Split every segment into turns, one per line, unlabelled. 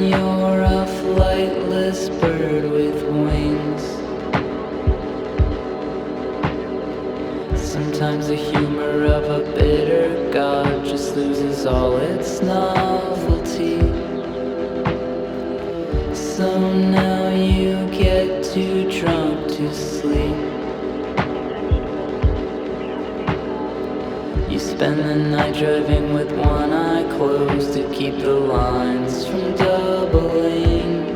you're a flightless bird with wings. Sometimes the humor of a bitter god just loses all its novelty. So now you get too drunk to sleep. You spend the night driving with one eye closed to keep the lines from doubling.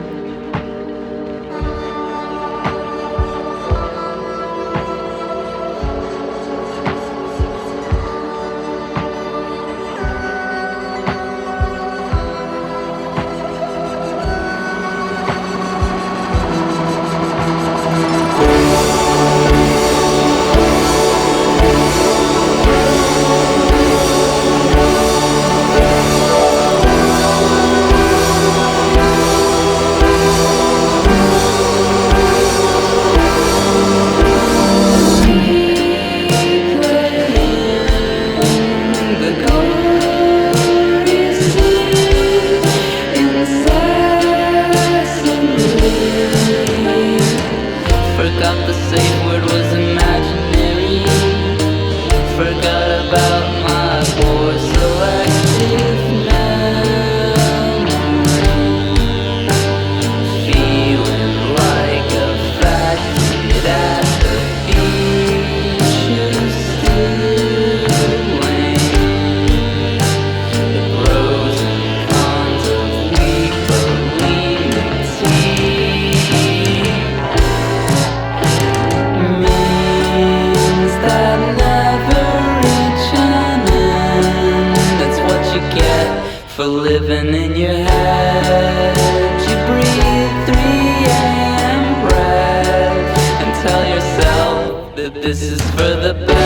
Forgot the safe word was imaginary. Forgot about my poor selective memory. Feeling like a fat kid at the beach who's doing the pros and cons of weak bulimic means that never reach an end. That's what you get for living in your head. You breathe 3 a.m. breath and tell yourself that this is for the best.